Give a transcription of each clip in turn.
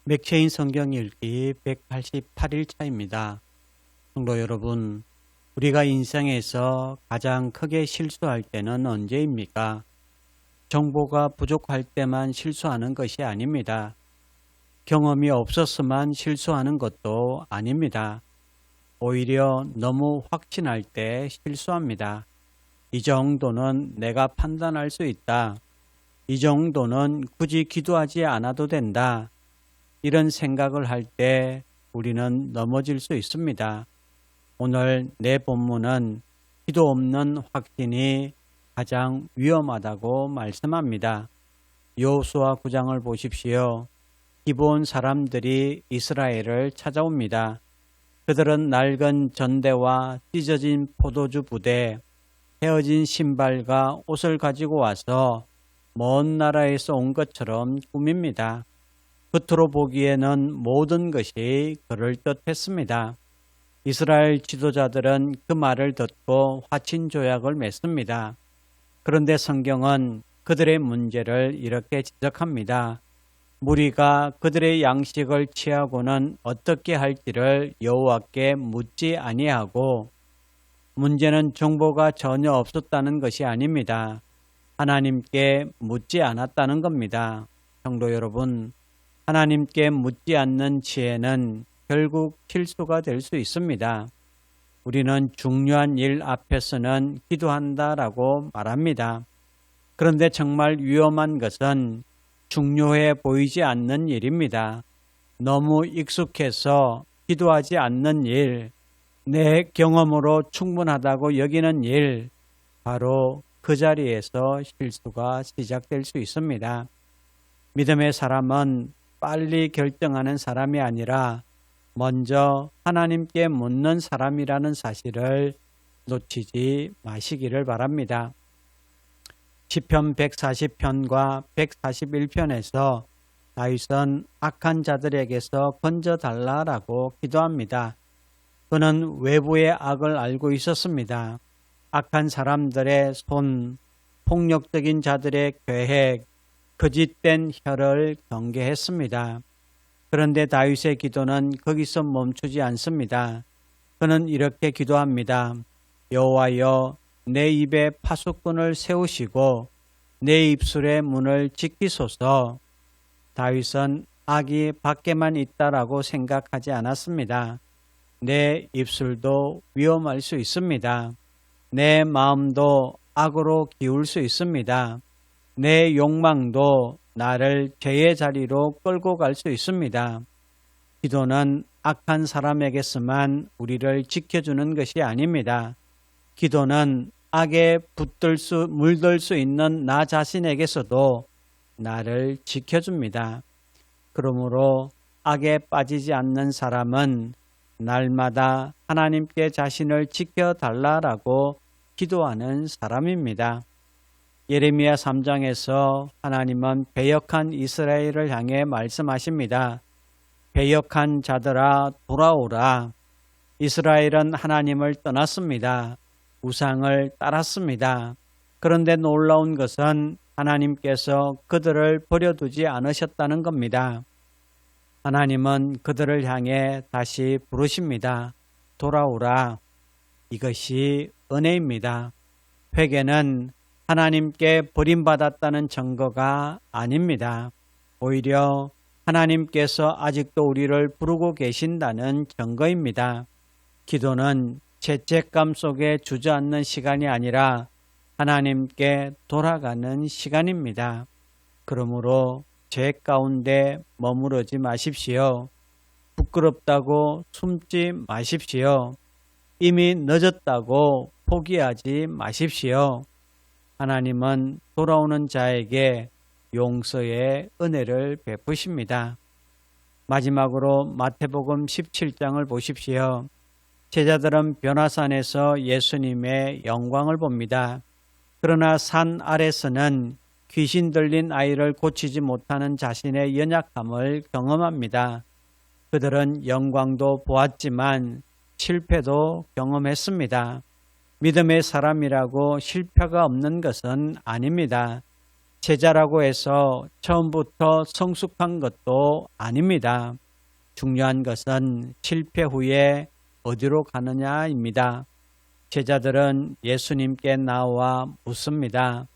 맥체인 성경 읽기 188일차입니다. 성도 여러분, 우리가 인생에서 가장 크게 실수할 때는 언제입니까? 정보가 부족할 때만 실수하는 것이 아닙니다. 경험이 없었으만 실수하는 것도 아닙니다. 오히려 너무 확신할 때 실수합니다. 이 정도는 내가 판단할 수 있다. 이 정도는 굳이 기도하지 않아도 된다. 이런 생각을 할 때 우리는 넘어질 수 있습니다. 오늘 내 본문은 기도 없는 확신이 가장 위험하다고 말씀합니다. 여호수아 9장을 보십시오. 기브온 사람들이 이스라엘을 찾아옵니다. 그들은 낡은 전대와 찢어진 포도주 부대, 헤어진 신발과 옷을 가지고 와서 먼 나라에서 온 것처럼 꾸밉니다. 겉으로 보기에는 모든 것이 그럴듯했습니다. 이스라엘 지도자들은 그 말을 듣고 화친 조약을 맺습니다. 그런데 성경은 그들의 문제를 이렇게 지적합니다. 무리가 그들의 양식을 취하고는 어떻게 할지를 여호와께 묻지 아니하고, 문제는 정보가 전혀 없었다는 것이 아닙니다. 하나님께 묻지 않았다는 겁니다. 성도 여러분, 하나님께 묻지 않는 지혜는 결국 실수가 될 수 있습니다. 우리는 중요한 일 앞에서는 기도한다라고 말합니다. 그런데 정말 위험한 것은 중요해 보이지 않는 일입니다. 너무 익숙해서 기도하지 않는 일, 내 경험으로 충분하다고 여기는 일, 바로 그 자리에서 실수가 시작될 수 있습니다. 믿음의 사람은 빨리 결정하는 사람이 아니라 먼저 하나님께 묻는 사람이라는 사실을 놓치지 마시기를 바랍니다. 시편 140편과 141편에서 다윗은 악한 자들에게서 건져달라라고 기도합니다. 그는 외부의 악을 알고 있었습니다. 악한 사람들의 손, 폭력적인 자들의 계획, 거짓된 혀를 경계했습니다. 그런데 다윗의 기도는 거기서 멈추지 않습니다. 그는 이렇게 기도합니다. 여호와여, 내 입에 파수꾼을 세우시고 내 입술의 문을 지키소서. 다윗은 악이 밖에만 있다라고 생각하지 않았습니다. 내 입술도 위험할 수 있습니다. 내 마음도 악으로 기울 수 있습니다. 내 욕망도 나를 죄의 자리로 끌고 갈 수 있습니다. 기도는 악한 사람에게서만 우리를 지켜주는 것이 아닙니다. 기도는 악에 물들 수 있는 나 자신에게서도 나를 지켜줍니다. 그러므로 악에 빠지지 않는 사람은 날마다 하나님께 자신을 지켜달라라고 기도하는 사람입니다. 예레미야 3장에서 하나님은 배역한 이스라엘을 향해 말씀하십니다. 배역한 자들아 돌아오라. 이스라엘은 하나님을 떠났습니다. 우상을 따랐습니다. 그런데 놀라운 것은 하나님께서 그들을 버려두지 않으셨다는 겁니다. 하나님은 그들을 향해 다시 부르십니다. 돌아오라. 이것이 은혜입니다. 회개는 하나님께 버림받았다는 증거가 아닙니다. 오히려 하나님께서 아직도 우리를 부르고 계신다는 증거입니다. 기도는 죄책감 속에 주저앉는 시간이 아니라 하나님께 돌아가는 시간입니다. 그러므로 죄 가운데 머무르지 마십시오. 부끄럽다고 숨지 마십시오. 이미 늦었다고 포기하지 마십시오. 하나님은 돌아오는 자에게 용서의 은혜를 베푸십니다. 마지막으로 마태복음 17장을 보십시오. 제자들은 변화산에서 예수님의 영광을 봅니다. 그러나 산 아래서는 귀신 들린 아이를 고치지 못하는 자신의 연약함을 경험합니다. 그들은 영광도 보았지만 실패도 경험했습니다. 믿음의 사람이라고 실패가 없는 것은 아닙니다. 제자라고 해서 처음부터 성숙한 것도 아닙니다. 중요한 것은 실패 후에 어디로 가느냐입니다. 제자들은 예수님께 나와 묻습니다.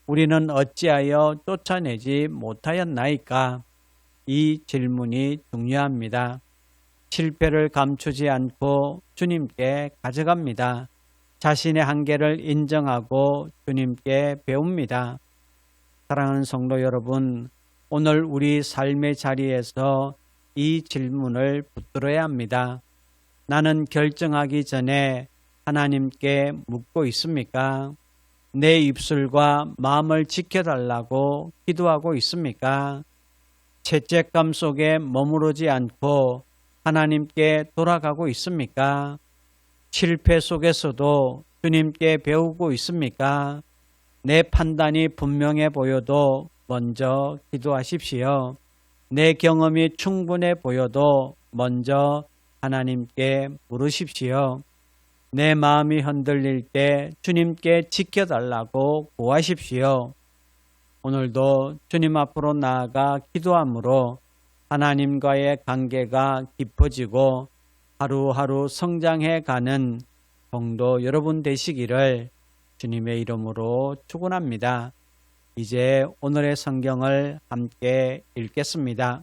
우리는 어찌하여 쫓아내지 못하였나이까? 이 질문이 중요합니다. 실패를 감추지 않고 주님께 가져갑니다. 자신의 한계를 인정하고 주님께 배웁니다. 사랑하는 성도 여러분, 오늘 우리 삶의 자리에서 이 질문을 붙들어야 합니다. 나는 결정하기 전에 하나님께 묻고 있습니까? 내 입술과 마음을 지켜달라고 기도하고 있습니까? 죄책감 속에 머무르지 않고 하나님께 돌아가고 있습니까? 실패 속에서도 주님께 배우고 있습니까? 내 판단이 분명해 보여도 먼저 기도하십시오. 내 경험이 충분해 보여도 먼저 하나님께 물으십시오. 내 마음이 흔들릴 때 주님께 지켜달라고 구하십시오. 오늘도 주님 앞으로 나아가 기도함으로 하나님과의 관계가 깊어지고 하루하루 성장해 가는 성도 여러분 되시기를 주님의 이름으로 축원합니다. 이제 오늘의 성경을 함께 읽겠습니다.